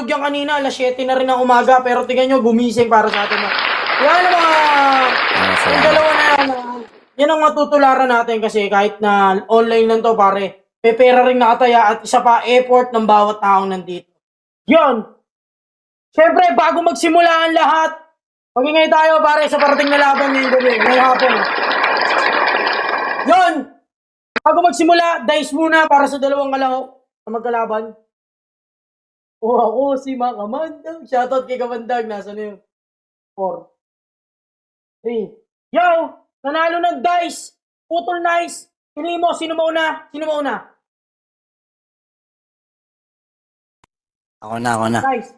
natulog yan kanina, alas 7 na rin ng umaga, pero tingnan nyo, gumising para sa atin. Yan ang mga, yung dalawa na yan, yan ang matutularan natin kasi kahit na online lang to pare, may pera rin nakataya at isa pa effort ng bawat taong nandito. Yun! Siyempre, bago magsimula ang lahat, magingay tayo pare sa parating na laban ngayong gabi, ngayong hapon. Yun! Bago magsimula, dice muna para sa dalawang kalahok na magkalaban. O ako si Makamandag. Shoutout kay Kamandag. Nasa na yun? 4. 3. Yo! Nanalo ng dice! Putol nice! Pili mo, sino mauna? Sino mauna? Ako na. Nice.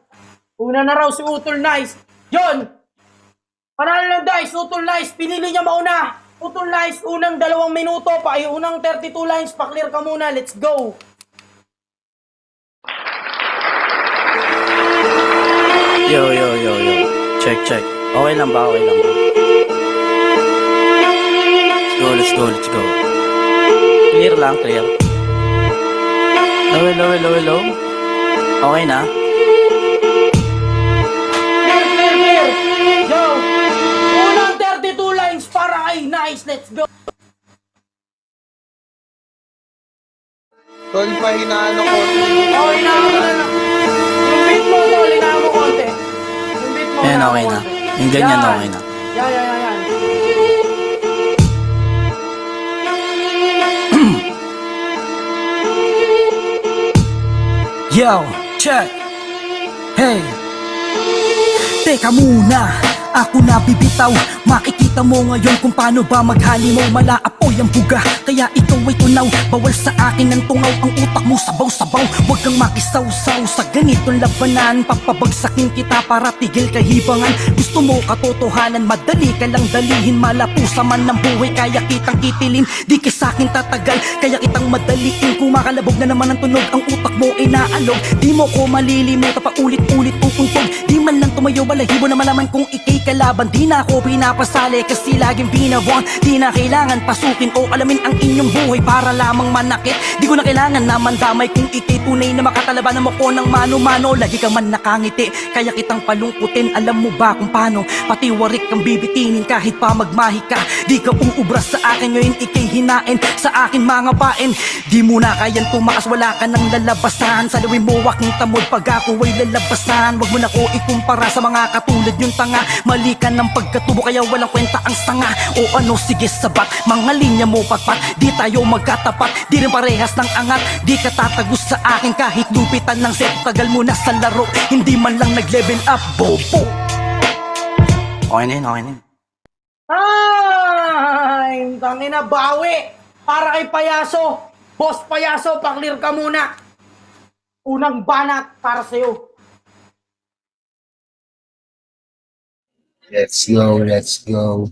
Una na raw si Utol Nice. Yun! Panalo ng dice, Utol Nice. Pinili niya mauna. Utol Nice, unang 2 minuto pa. Ay, unang 32 lines. Pa-clear ka muna. Let's go! Yo. Check. Okay lang ba? Let's go. Clear lang. Low. Okay na. Clear. Yo! Unang 32 lines para kay Nice. Let's go! Tol, pahinaan ako. Oh, hinaan mo na. Yung beat mo, tol, hinaan mo konti. Yung beat mo, Ayan, hinaan mo okay na. konti. Yung ganyan, okay na. Yan. Yo, check. Hey. Teka muna, ako na bibitaw. Makikita mo ngayon kung paano ba maghalimaw. Malaapoy ang buga, kaya ito ay tunaw. Bawal sa akin ang tungaw, ang utak mo sabaw-sabaw. Huwag kang makisaw-saw sa ganitong labanan. Papabagsakin kita para tigil kahibangan. Gusto mo katotohanan, madali ka lang dalihin. Malapusa man ng buhay, kaya kitang kitilin. Di ka sa'kin tatagal, kaya kitang madaliin. Kumakalabog na naman ang tunog, ang utak mo ay naalog. Di mo ko malilimutan pa ulit-ulit upuntog. Di man lang tumayo, balahibo na malaman kung ikay kalaban. Di na ako pinapasali kasi laging binabuang. Di na kailangan pasukin o alamin ang inyong buhay para lamang manakit. Di ko na kailangan na mandamay kung ikay tunay na makatalabanan mo ko ng mano-mano. Lagi ka man nakangiti, kaya kitang palungkutin. Alam mo ba kung paano? Pati warik kang bibitinin kahit pa magmahi ka. Di ka uubras sa akin, ngayon ikay hinain sa akin mga pain. Di mo na kayang tumakas, wala ka nang lalabasan. Salawin mo aking tamod pag ako ay lalabasan. Wag mo na ko ikumpara sa mga katulad yung tanga. Mali ka ng pagkatubo kaya walang kwenta ang sanga. O ano, sige sabat, mga linya mo patpat. Di tayo magkatapat, di rin parehas ng angat. Di ka tatagos sa akin kahit lupitan ng set. Tagal mo na sa laro, hindi man lang nag-level up, bobo. Okay na yun. Ay, tangina, bawi. Para kay Payaso. Boss Payaso, pa-clear ka muna. Unang banat para sa'yo. Let's go.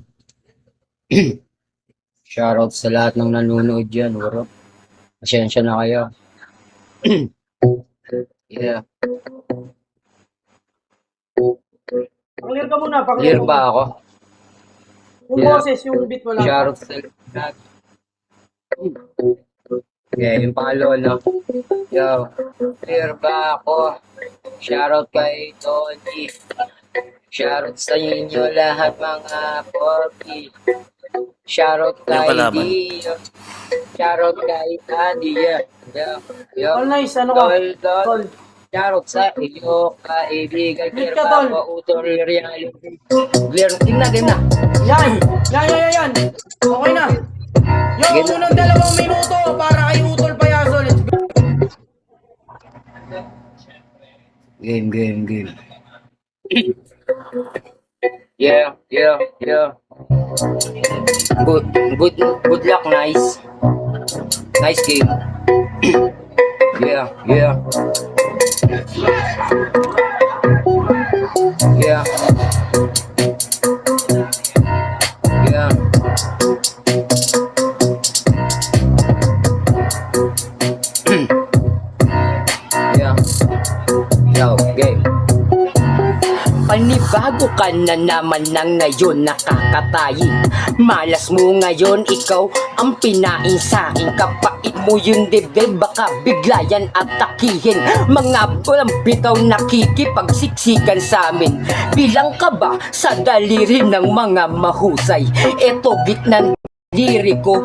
Shoutout sa lahat ng nanonood dyan, bro. Pasensya na kayo. Yeah. Pa-clear ka muna, pa-clear Clear mo. ba ako? Yung Yeah. boses, yung beat mo lang. Shoutout sa lahat. Yeah, yung pangalawa lang. Yo, clear ba ako? Shoutout kay Tony. Shoutout sa inyo lahat mga pogi. Shoutout Yung kay kalaban. Dio. Shoutout kay Nadia. Yo. All nice, ano ka? Tol. Tol. Shoutout sa iyo, kaibigan. Meet Clear ka, ba Tol. ako? Utol reality. Clear. Game na. Yan. Okay na. Yo, Sige na. unang 2 minuto para kay Utol Payaso. Let's go. Game. Yeah. Good luck, nice. Nice game. Yeah. Yeah. Yeah. Yo, game. Panibago ka na naman ng ngayon nakakatayin. Malas mo ngayon, ikaw ang pinain sa'kin. Kapait mo yung dibdib, baka bigla yan atakihin. Mga walang bitaw nakikipagsiksikan sa amin. Bilang ka ba sa daliri ng mga mahusay? Eto gitnan liriko,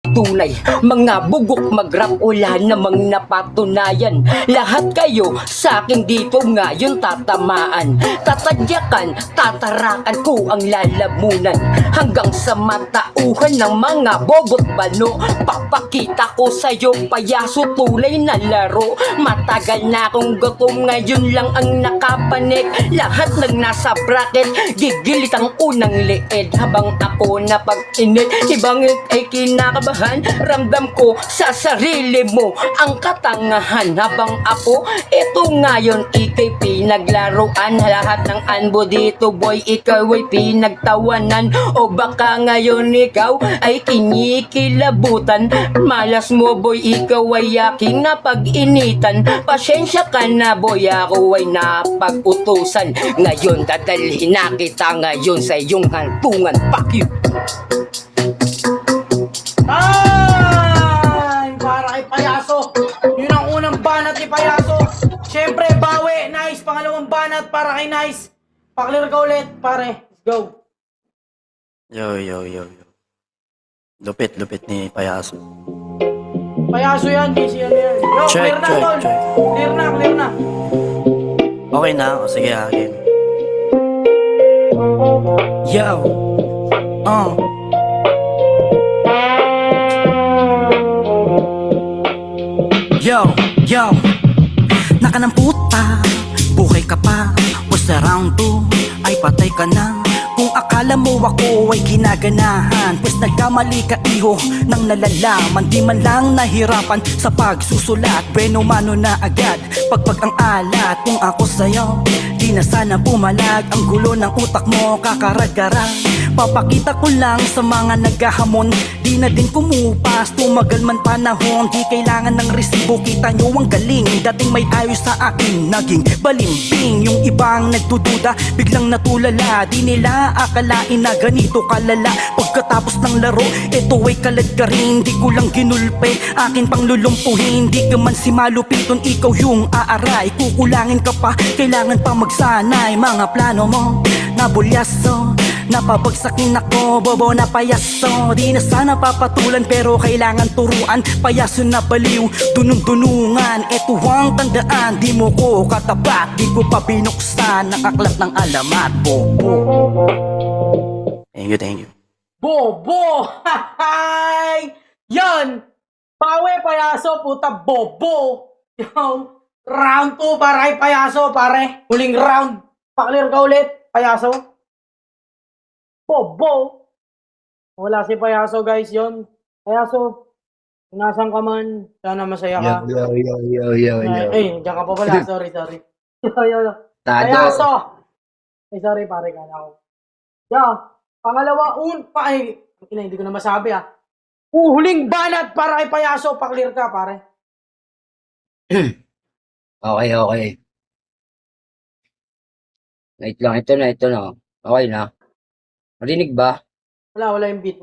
tunay, mga bugok mag-rap, wala namang napatunayan. Lahat kayo sa akin dito ngayon tatamaan. Tatadyakan, tatarakan ko ang lalamunan hanggang sa matauhan ng mga bobot bano. Papakita ko sa'yo payaso, tulay na laro. Matagal na akong gutom, ngayon lang ang nakapanik. Lahat ng nasa bracket, gigilit ang unang liid. Habang ako napag-init, ibang ay kinakabahan. Ramdam ko sa sarili mo ang katangahan. Habang ako, ito ngayon ikay pinaglaruan. Lahat ng anbo dito boy, ikaw ay pinagtawanan. O baka ngayon ikaw ay kinikilabutan. Malas mo boy, ikaw ay aking napag-initan. Pasensya ka na boy, ako ay napag-utusan. Ngayon dadalhin na kita ngayon sa iyong hantungan. Fuck you! Ay! Para kay Payaso. Yun ang unang banat ni Payaso. Siyempre, bawi. Nice. Pangalawang banat para kay Nice. Paklir ka ulit, pare. Let's go. Yo. Lupit ni Payaso. Payaso yan. DC yan yan. Yo, Check. clear na, tol. Clear na. Okay na, o sige akin. Yo, Yo, naka ng puta, buhay ka pa, was around to, ay patay ka na. Kung akala mo ako ay ginaganahan, pues nagkamali ka iho nang nalalaman. Di man lang nahirapan sa pagsusulat, bueno mano na agad, pagpag ang alat. Kung ako sa'yo, di na sana pumalag, ang gulo ng utak mo kakarag-karag. Papakita ko lang sa mga naghahamon, di na din kumupas, tumagal man panahon. Di kailangan ng resibo, kita nyo ang galing. Dating may ayos sa akin, naging balimbing. Yung ibang nagdududa, biglang natulala. Di nila akalain na ganito kalala. Pagkatapos ng laro, eto ay kalad ka rin. Di ko lang ginulpe, akin pang lulumpuhin. Di ka man si malupiton, ikaw yung aaray. Kukulangin ka pa, kailangan pa magsanay. Mga plano mo, nabulyaso, napabagsakin ako, bobo na payaso. Di na sana papatulan pero kailangan turuan. Payaso na baliw, dunung-dunungan. Eto ang tandaan, di mo ko katapat. Di ko pa binuksan ang aklat ng alamat, bobo. Thank you. Bobo! Hahay! Yan! Pawe, Payaso, puta, bobo! Yo, round 2 para kay Payaso, pare. Huling round. Paklir ka ulit, Payaso. Bobo! Wala si Payaso, guys, yon. Payaso, kung nasan ka man, sana masaya ka. Yo. Diyan ka pa pala. Sorry. Yo. Tado. Payaso! Ay, sorry, pare, kala ko. Yo, pangalawa, hindi ko na masabi, ah. Huling banat para kay Payaso, paklir ka, pare. Okay. Wait lang, ito na. Okay na. Marinig ba? Wala yung beat.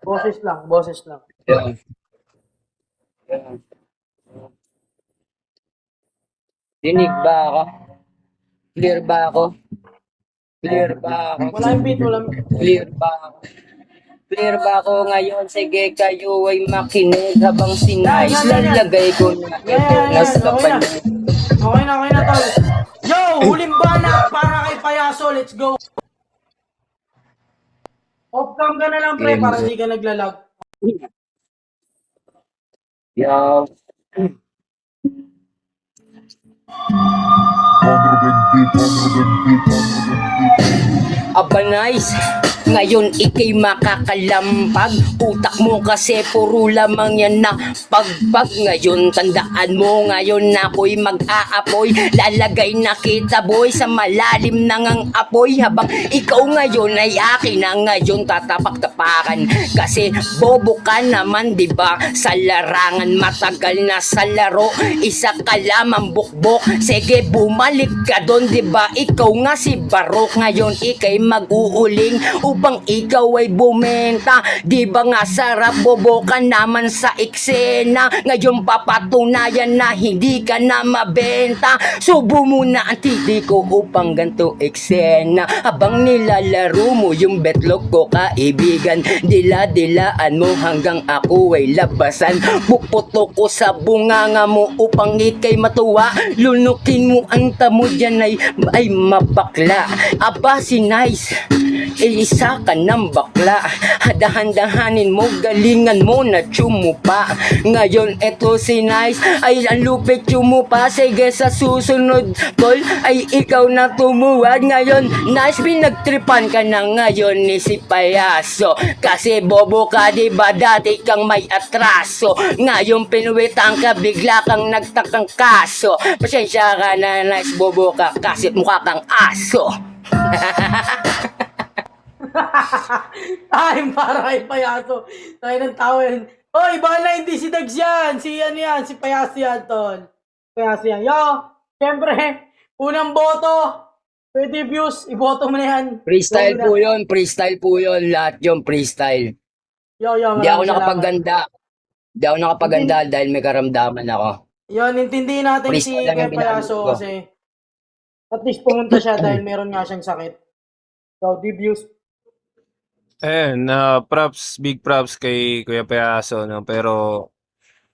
Boses lang. Dinig ba ako? Clear ba ako? Wala yung beat. Clear ba ako ngayon? Sige kayo ay makinig habang sinayos. Lalagay ko na ito nasa kapanan. Okay na, tol. Yo, huling banat para kay Payaso, let's go. Off-cam ka na lang, pre, para hindi ka naglalag. Yo. Aba nice, ngayon ikay makakalampag. Utak mo kasi puro lamang yan na pagpag. Ngayon tandaan mo, ngayon ako'y mag-aapoy. Lalagay na kita boy sa malalim ng apoy. Habang ikaw ngayon ay akin na ngayon tatapak-tapakan. Kasi bobo ka naman diba, sa larangan matagal na sa laro. Isa ka lamang bukbok, sige bumalik ka doon diba. Ikaw nga si Barok, ngayon ikay mag-uuling upang ikaw ay bumenta. Diba nga sarap, bobo ka naman sa eksena. Ngayon papatunayan na hindi ka na mabenta. Subo muna ang titi ko upang ganto eksena. Habang nilalaro mo yung betlog ko kaibigan, dila-dilaan mo hanggang ako ay labasan. Puputok ko sa bunganga mo upang ikay matuwa. Lunukin mo ang tamo dyan ay mabakla. Aba si Nice, isa ka ng bakla. Dahan-dahanin mo, galingan mo na tsumupa. Ngayon eto si Nice ay ang lupit tsumupa. Sige sa susunod tol ay ikaw na tumuwad. Ngayon Nice, pinagtripan ka na ngayon ni si Payaso. Kasi bobo ka diba, dati kang may atraso. Ngayon pinuwitan ka, bigla kang nagtakang kaso. Pasensya ka na Nice, bobo ka kasi mukha kang aso. Time para kay Payaso. Tayo ng tao yan. Oy, bala hindi si Dags yan. Si ano yan, si Payaso yan, tol. Payaso yan. Yo, syempre, unang boto. Pwede views, iboto mo na yan. Freestyle Go po na. yun, freestyle po yun. Lahat yun, freestyle. Yo, Hindi ako maraming salamat. nakapaganda. Hindi ako nakapaganda dahil may karamdaman ako. Yun, intindihin natin si Freestyle lang Kuya yung ginamit Payaso ko. kasi at least pumunta siya dahil meron nga siyang sakit. So, di views. Props, big props kay Kuya Payaso, no? Pero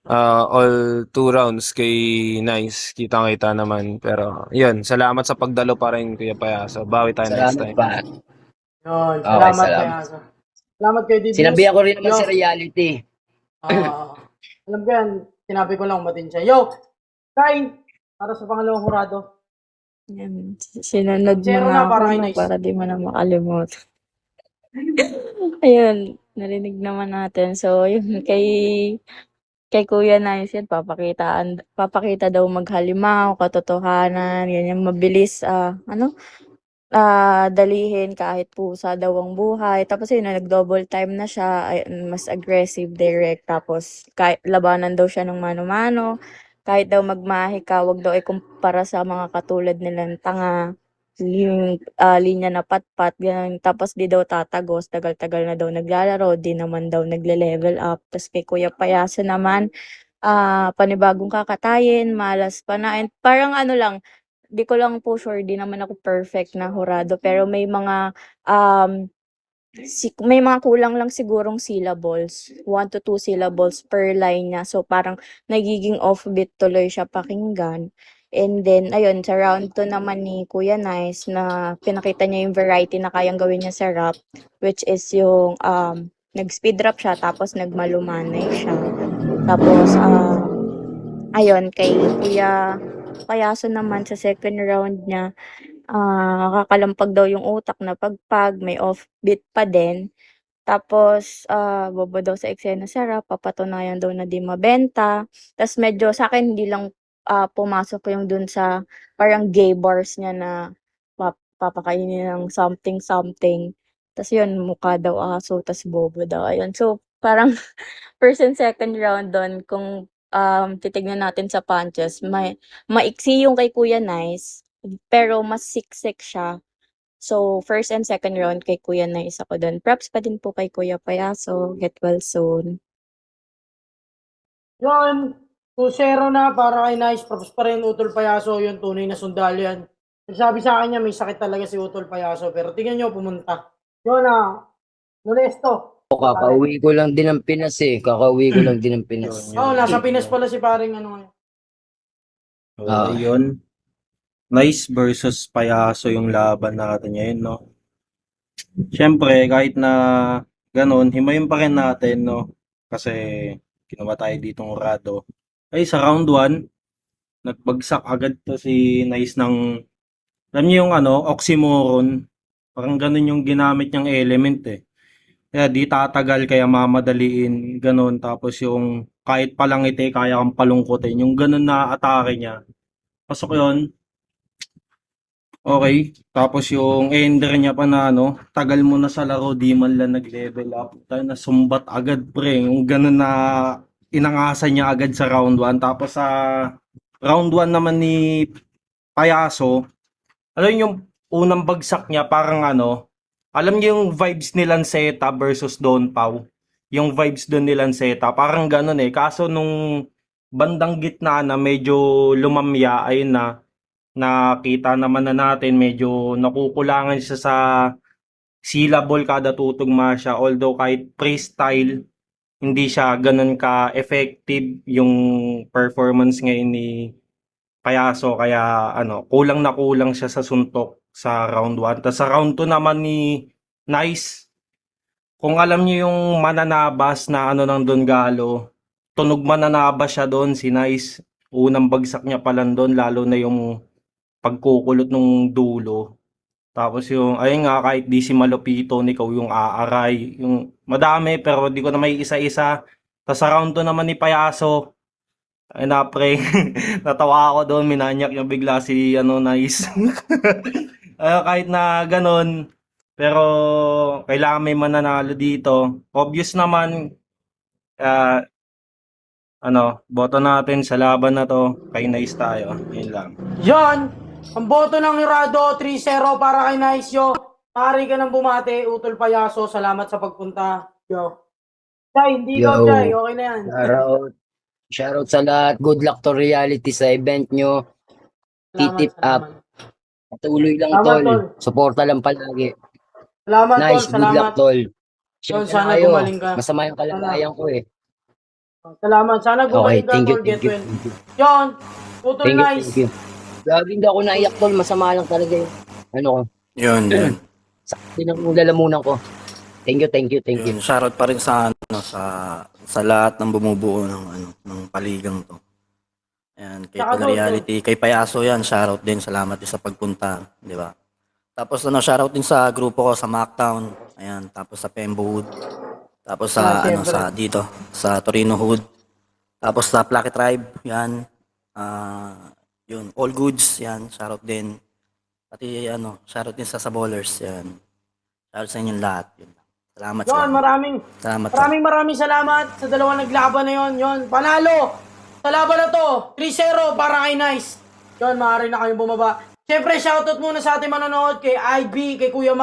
all 2 rounds kay Nice, kitang-kita naman. Pero yun, salamat sa pagdalo pa rin Kuya Payaso. Bawi tayo next Salamat time. pa. Yun, Okay, salamat salamat. Payaso. Salamat kay D-Views. Sinabihan ko rin naman Yo, sa reality. alam ko yan, sinabi ko lang umatin siya. Yo, Kai, para sa pangalawang hurado. Yan, sinunod mo Zero na na para ako kay no, Nice. para di mo na makalimutan. Ayun, narinig naman natin. So, yun, kay Kuya Nice yan, papakita daw maghalimaw, katotohanan, yan yung mabilis, dalihin kahit pusa daw ang buhay. Tapos yun, nag-double time na siya, ay, mas aggressive, direct. Tapos kahit labanan daw siya ng mano-mano, kahit daw magmahi ka, wag daw ikumpara sa mga katulad nilang tanga, yung linya na patpat, ganun. Tapos di daw tatagos, tagal-tagal na daw naglalaro, di naman daw nagle-level up. Tapos kay Kuya Payaso naman, panibagong kakatayin, malas pa na. And parang ano lang, di ko lang po sure, di naman ako perfect na hurado, pero may mga may mga kulang lang sigurong syllables, 1 to 2 syllables per line niya. So parang nagiging offbeat tuloy siya pakinggan. And then ayun, sa round 2 naman ni Kuya Nice na pinakita niya yung variety na kayang gawin niya sa rap, which is yung nag-speed rap siya tapos nagmalumanay siya. Tapos ayun, kay Kuya Payaso naman sa second round niya, kakalampag daw yung utak na pagpag, may offbeat pa din. Tapos, bobo daw sa eksena sa rap, papatunayan daw na di mabenta. Tas medyo sa'kin hindi lang, pumasok yung dun sa parang gay bars niya na papakainin ng something. Tas yun, mukha daw aso, tas bobo daw, ayun. So, parang first and second round dun kung, titignan natin sa punches, maiksi yung kay Kuya Nice, pero mas siksik siya. So, first and second round kay Kuya Nice ako dun. Props pa din po kay Kuya Payaso. Get well soon. Yun, 2-0 na para kay Nice. Props pa rin Utol Payaso, yun, tunay na sundalo yan. Nagsabi sa akin niya, may sakit talaga si Utol Payaso, pero tingnan nyo, pumunta. Yun Molesto. Kakauwi ko lang din ng Pinas eh. Kakauwi ko lang din ng Pinas. Nasa Pinas pala si paring ano ngayon. Yun. Nice versus Payaso yung laban natin ngayon, no? Siyempre, kahit na ganun, himayin pa rin natin, no? Kasi ginawa tayo ditong urado. Ay, sa round 1, nagbagsak agad to si Nice ng, alam niyo yung oxymoron, Parang ganun yung ginamit niyang element eh. Kaya di tatagal, kaya mamadaliin, ganun. Tapos yung kahit palangiti, kaya kang palungkutin. Yung ganun na atake niya. Pasok yun. Okay. Tapos yung ender niya pa na ano, tagal mo na sa laro, di man lang nag-level up. Tayo na sumbat agad pre. Yung ganun na inangasan niya agad sa round 1. Tapos sa round 1 naman ni Payaso, alam niyo yung unang bagsak niya parang ano, alam niyo yung vibes ni Lanceta versus Don Pau. Yung vibes doon ni Lanceta, parang ganun eh. Kaso nung bandang gitna na medyo lumamya, ayun na, nakita naman na natin medyo nakukulangan siya sa syllable kada tutugma siya. Although kahit freestyle, hindi siya ganun ka-effective yung performance ngayon ni Payaso. Kaya ano, kulang na kulang siya sa suntok sa round 1. Tapos sa round 2 naman ni Nice, kung alam niyo yung mananabas na ano ng Don Galo, tunog mananabas siya doon si Nice. Unang bagsak niya pa lang doon, lalo na yung pagkukulot nung dulo. Tapos yung, ayun nga, kahit di si Malupito, ikaw yung aaray. Yung madami, pero di ko na may isa-isa. Tapos sa round 2 naman ni Payaso, ay na pre, natawa ako doon, minanyak niya bigla si ano, Nice. Kahit na ganun, pero kailangan may mananalo dito. Obvious naman, ah, ano, boto natin sa laban na to, kay Nice tayo. Yun lang. Yan! Ang boto ng Hirado, 3-0 para kay Nice, yo. Maaari ka nang bumate, Utol Payaso. Salamat sa pagpunta, yo. Jai, hindi ikaw, Yo. Jai. Okay na yan. Shoutout. Shoutout sa lahat. Good luck to reality sa event nyo. Titip up. Patuloy lang, Salamat, tol. tol. Suporta lang palagi. Salamat, Nice. Tol. Good luck, Salamat. tol. Tol, Share sana kayo. gumaling ka. Masama yung kalagayan ko eh. Salamat. Sana Okay, gumaling ka, thank you, Tol. thank Get you. well. Thank you. Yon, Utol Thank you, Nice. thank you. Grabe, hindi ako naiyak, tol. Masama lang talaga yung ano ko. Yun, yun. Sakit din ang lalamunan ko. Thank you, thank you, thank you. Yun, shoutout pa rin sa ano sa lahat ng bumubuo ng ano ng paligang to. Ayan, kay Tsaka Pag Reality, kay Payaso yan, shoutout din, salamat din sa pagpunta, di ba? Tapos ano, shoutout din sa grupo ko sa Mactown. Ayan, tapos sa Pembo Hood. Tapos sa ano Siyempre. sa dito, sa Torino Hood. Tapos sa Plucky Tribe, yan. Yun, All Goods, yan, shoutout din. Pati ano, shoutout din sa Sabolers, yan. Shoutout sa inyong lahat, yun. Salamat, Yon, salamat. maraming Salamat. maraming salamat sa dalawang naglaban na yon. Yon, panalo sa laban na to. 3-0 para kay Nice. Yon, maaari na kayong bumaba. Siyempre, shoutout muna sa ating manonood kay IB, kay Kuya Mac.